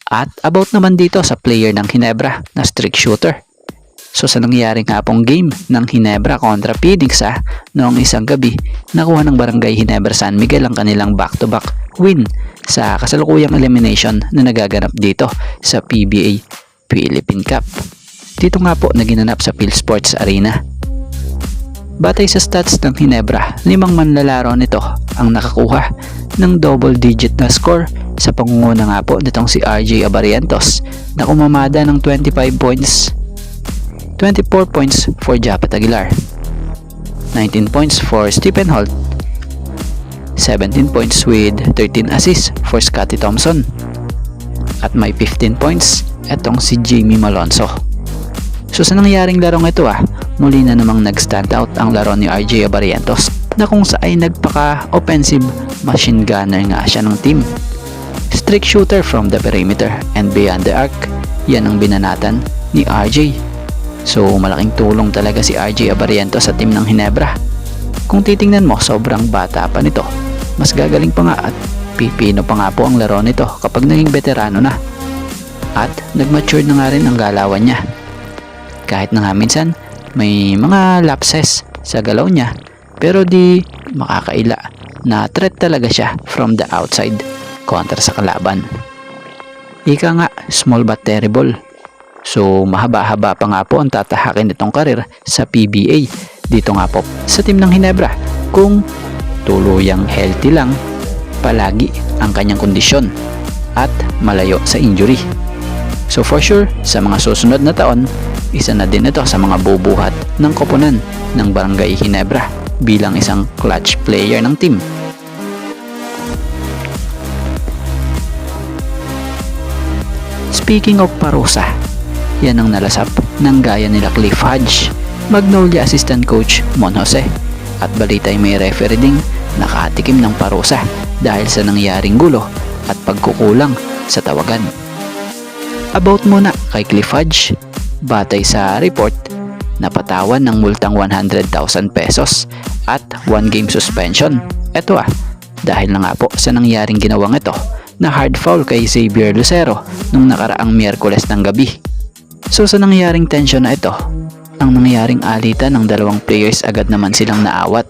At about naman dito sa player ng Ginebra na streak shooter. So sa nangyari nga pong game ng Ginebra kontra Phoenix noong isang gabi, nakuha ng Barangay Ginebra San Miguel ang kanilang back-to-back win sa kasalukuyang elimination na nagaganap dito sa PBA Philippine Cup. Dito nga po na ginanap sa PhilSports Arena. Batay sa stats ng Ginebra, 5 manlalaro nito ang nakakuha ng double-digit na score sa pangunguna nga po nitong si RJ Abarientos na kumamada ng 25 points, 24 points for Japet Aguilar, 19 points for Stephen Holt, 17 points with 13 assists for Scottie Thompson, at may 15 points etong si Jamie Malonzo. So sa nangyaring larong ito muli na namang nag-stand out ang laro ni RJ Abarientos na kung saan nagpaka-offensive machine gunner nga siya ng team. Streak shooter from the perimeter and beyond the arc, yan ang binanatan ni RJ. So malaking tulong talaga si RJ Abarientos sa team ng Ginebra. Kung titingnan mo, sobrang bata pa nito. Mas gagaling pa nga at pipino pa nga po ang laro nito kapag naging veterano na. At nag-mature na nga rin ang galawan niya. Kahit na nga minsan may mga lapses sa galaw niya, pero di makakaila na threat talaga siya from the outside kontra sa kalaban. Ika nga, small but terrible. So mahaba-haba pa nga po ang tatahakin nitong karir sa PBA dito nga po sa team ng Ginebra kung tuluyang healthy lang palagi ang kanyang kondisyon at malayo sa injury. So for sure, sa mga susunod na taon, isa na din ito sa mga bubuhat ng koponan ng Barangay Ginebra bilang isang clutch player ng team. Speaking of parusa, yan ang nalasap ng gaya nila Cliff Hodge, Magnolia Assistant Coach Mon Jose, at balitay may referee ding nakatikim ng parusa dahil sa nangyaring gulo at pagkukulang sa tawagan. About muna kay Cliff Hodge, batay sa report, napatawan ng multang 100,000 pesos at 1 game suspension. Ito dahil na nga po sa nangyaring ginawang ito na hard foul kay Xavier Lucero nung nakaraang Miyerkules ng gabi. So sa nangyaring tension na ito, ang nangyaring alitan ng dalawang players agad naman silang naawat.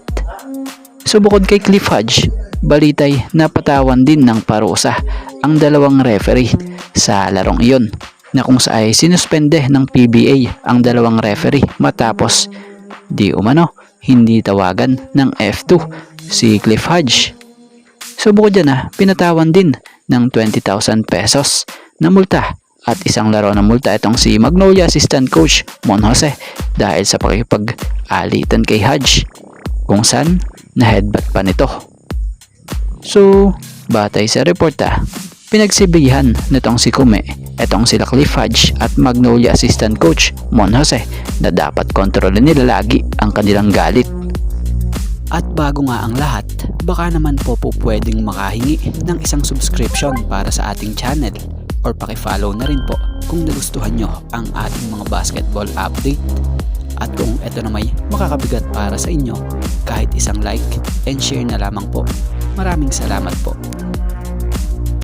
So bukod kay Cliff Hodge, balitay napatawan din ng parusa ang dalawang referee sa larong iyon na kung saan ay sinuspende ng PBA ang dalawang referee matapos di umano hindi tawagan ng F2 si Cliff Hodge. So bukod dyan pinatawan din ng 20,000 pesos na multa at isang laro na multa itong si Magnolia Assistant Coach Mon Jose dahil sa pakipag-alitan kay Hodge kung saan na headbutt pa nito. So batay sa report pinagsibihan nitong si Kume etong sila Cliff Hodge at Magnolia Assistant Coach Mon Jose na dapat kontrolin nila lagi ang kanilang galit. At bago nga ang lahat, baka naman po pwedeng makahingi ng isang subscription para sa ating channel or pakifollow na rin po kung nagustuhan nyo ang ating mga basketball update. At kung ito na may makakabigat para sa inyo, kahit isang like and share na lamang po. Maraming salamat po.